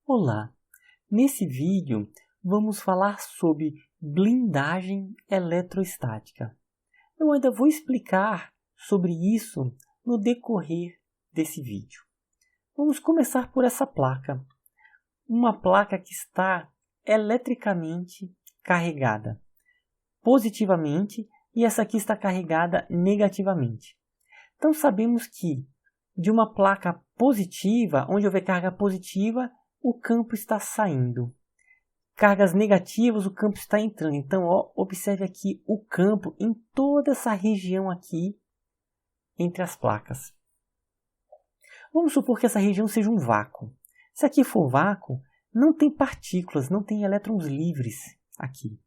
Olá! Nesse vídeo vamos falar sobre blindagem eletrostática. Eu ainda vou explicar sobre isso no decorrer desse vídeo. Vamos começar por essa placa. Uma placa que está eletricamente carregada positivamente e essa aqui está carregada negativamente. Então sabemos que de uma placa positiva, onde houver carga positiva, o campo está saindo. Cargas negativas, o campo está entrando. Então, observe aqui o campo em toda essa região aqui entre as placas. Vamos supor que essa região seja um vácuo. Se aqui for vácuo, não tem partículas, não tem elétrons livres aqui.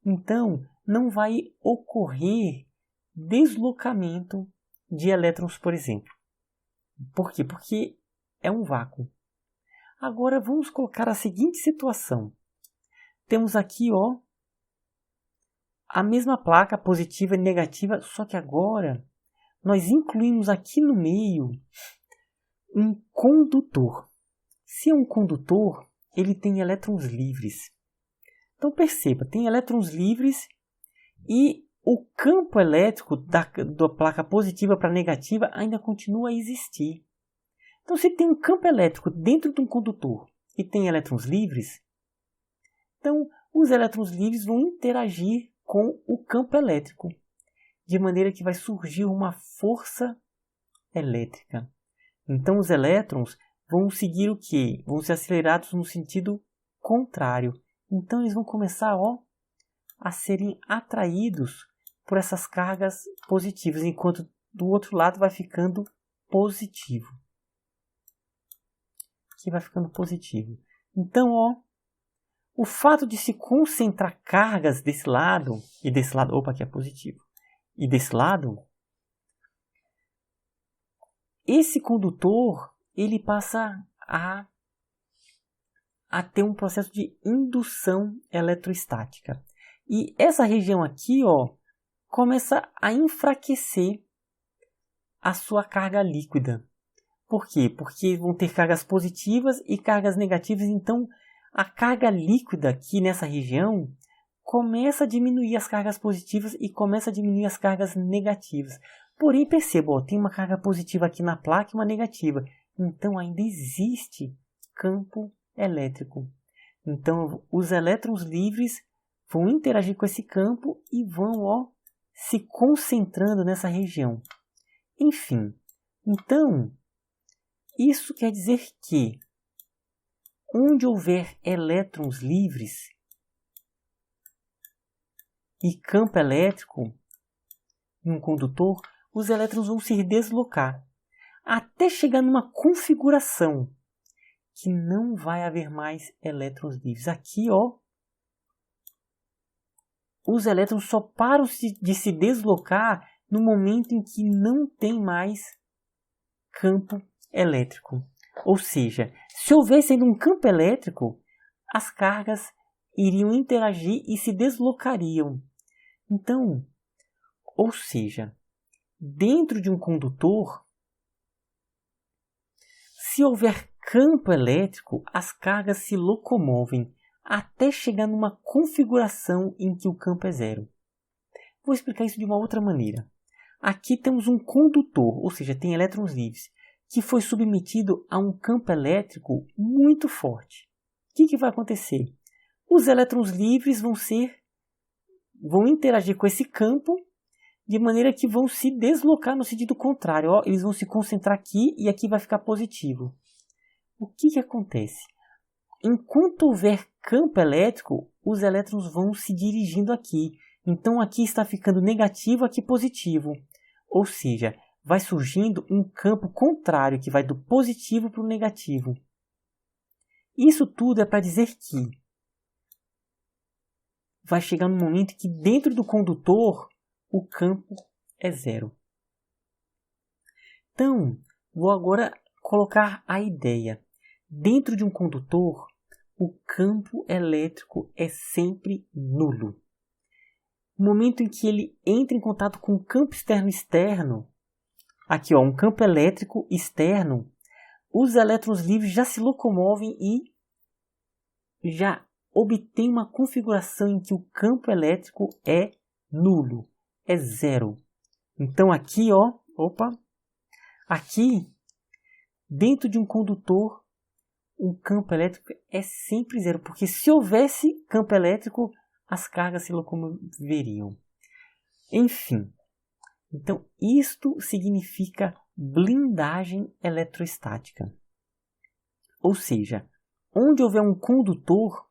Então, não vai ocorrer deslocamento de elétrons, por exemplo. Por quê? Porque é um vácuo. Agora vamos colocar a seguinte situação. Temos aqui a mesma placa positiva e negativa, só que agora nós incluímos aqui no meio um condutor. Se é um condutor, ele tem elétrons livres. Então perceba, tem elétrons livres e o campo elétrico da placa positiva para negativa ainda continua a existir. Então, se tem um campo elétrico dentro de um condutor e tem elétrons livres, então os elétrons livres vão interagir com o campo elétrico, de maneira que vai surgir uma força elétrica. Então, os elétrons vão seguir o quê? Vão ser acelerados no sentido contrário. Então, eles vão começar a serem atraídos por essas cargas positivas, enquanto do outro lado vai ficando positivo. Aqui vai ficando positivo. Então, o fato de se concentrar cargas desse lado e desse lado, aqui é positivo, e desse lado, esse condutor ele passa a ter um processo de indução eletrostática. E essa região aqui, começa a enfraquecer a sua carga líquida. Por quê? Porque vão ter cargas positivas e cargas negativas. Então, a carga líquida aqui nessa região começa a diminuir as cargas positivas e começa a diminuir as cargas negativas. Porém, perceba, tem uma carga positiva aqui na placa e uma negativa. Então, ainda existe campo elétrico. Então, os elétrons livres vão interagir com esse campo e vão se concentrando nessa região. Enfim, então, isso quer dizer que onde houver elétrons livres e campo elétrico em um condutor, os elétrons vão se deslocar até chegar numa configuração que não vai haver mais elétrons livres. Aqui, os elétrons só param de se deslocar no momento em que não tem mais campo elétrico. Ou seja, se houvesse ainda um campo elétrico, as cargas iriam interagir e se deslocariam. Então, ou seja, dentro de um condutor, se houver campo elétrico, as cargas se locomovem até chegar numa configuração em que o campo é zero. Vou explicar isso de uma outra maneira. Aqui temos um condutor, ou seja, tem elétrons livres, que foi submetido a um campo elétrico muito forte. O que vai acontecer? Os elétrons livres vão interagir com esse campo de maneira que vão se deslocar no sentido contrário. Eles vão se concentrar aqui e aqui vai ficar positivo. O que acontece? Enquanto houver campo elétrico, os elétrons vão se dirigindo aqui. Então aqui está ficando negativo, aqui positivo. Ou seja, vai surgindo um campo contrário que vai do positivo para o negativo. Isso tudo é para dizer que vai chegar um momento que dentro do condutor o campo é zero. Então, vou agora colocar a ideia. Dentro de um condutor, o campo elétrico é sempre nulo. No momento em que ele entra em contato com o campo externo, aqui um campo elétrico externo, os elétrons livres já se locomovem e já obtém uma configuração em que o campo elétrico é nulo, é zero. Então aqui, aqui dentro de um condutor, o campo elétrico é sempre zero, porque se houvesse campo elétrico, as cargas se locomoveriam. Enfim, então isto significa blindagem eletrostática. Ou seja, onde houver um condutor,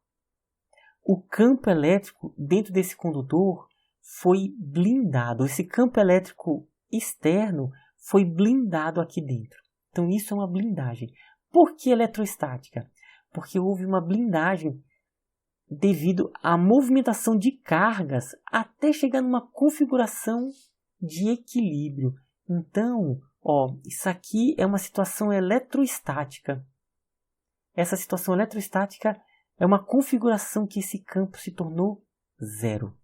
o campo elétrico dentro desse condutor foi blindado. Esse campo elétrico externo foi blindado aqui dentro. Então isso é uma blindagem. Por que eletrostática? Porque houve uma blindagem devido à movimentação de cargas até chegar numa configuração de equilíbrio. Então, isso aqui é uma situação eletrostática. Essa situação eletrostática é uma configuração que esse campo se tornou zero.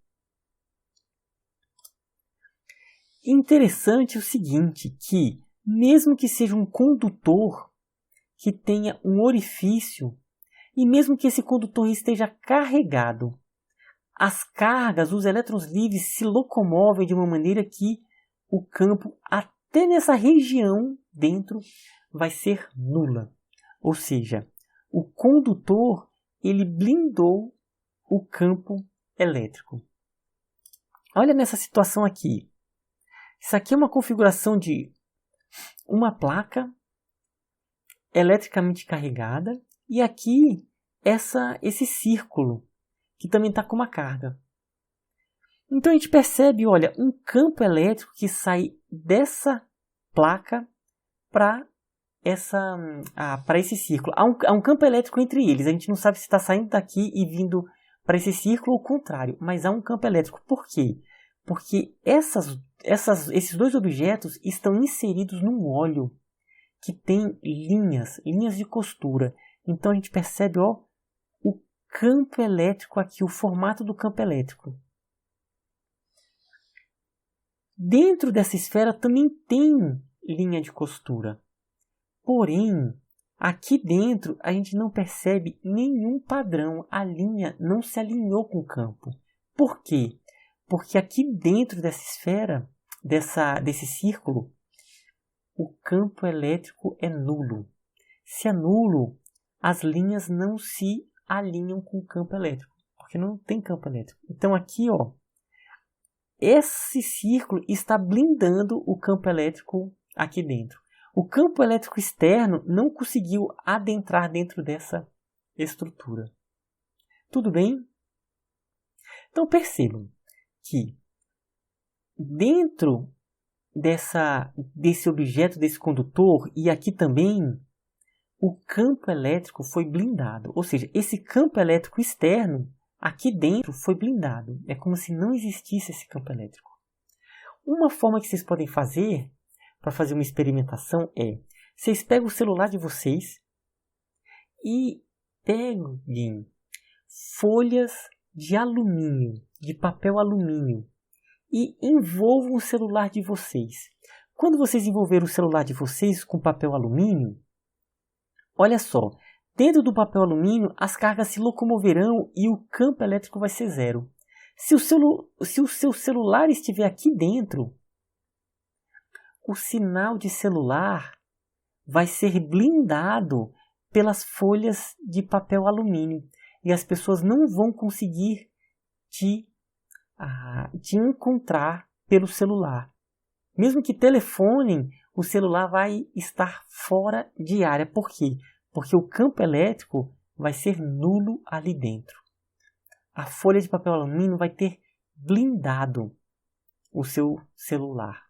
Interessante o seguinte, que mesmo que seja um condutor que tenha um orifício, e mesmo que esse condutor esteja carregado, as cargas, os elétrons livres se locomovem de uma maneira que o campo, até nessa região dentro, vai ser nula. Ou seja, o condutor ele blindou o campo elétrico. Olha nessa situação aqui. Isso aqui é uma configuração de uma placa eletricamente carregada e aqui esse círculo que também está com uma carga. Então a gente percebe, olha, um campo elétrico que sai dessa placa para esse círculo. Há um campo elétrico entre eles. A gente não sabe se está saindo daqui e vindo para esse círculo ou o contrário, mas há um campo elétrico. Por quê? Porque esses dois objetos estão inseridos num óleo que tem linhas de costura. Então a gente percebe o campo elétrico aqui, o formato do campo elétrico. Dentro dessa esfera também tem linha de costura. Porém, aqui dentro a gente não percebe nenhum padrão. A linha não se alinhou com o campo. Por quê? Porque aqui dentro dessa esfera, desse círculo, o campo elétrico é nulo. Se é nulo, as linhas não se alinham com o campo elétrico, porque não tem campo elétrico. Então aqui, esse círculo está blindando o campo elétrico aqui dentro. O campo elétrico externo não conseguiu adentrar dentro dessa estrutura. Tudo bem? Então percebam que dentro desse objeto, desse condutor, e aqui também, o campo elétrico foi blindado. Ou seja, esse campo elétrico externo, aqui dentro, foi blindado. É como se não existisse esse campo elétrico. Uma forma que vocês podem fazer, para fazer uma experimentação, vocês pegam o celular de vocês e peguem folhas de alumínio, de papel alumínio, e envolvam o celular de vocês. Quando vocês envolverem o celular de vocês com papel alumínio, olha só, dentro do papel alumínio as cargas se locomoverão e o campo elétrico vai ser zero. Se o seu celular estiver aqui dentro, o sinal de celular vai ser blindado pelas folhas de papel alumínio e as pessoas não vão conseguir te encontrar pelo celular. Mesmo que telefonem, o celular vai estar fora de área. Por quê? Porque o campo elétrico vai ser nulo ali dentro. A folha de papel alumínio vai ter blindado o seu celular.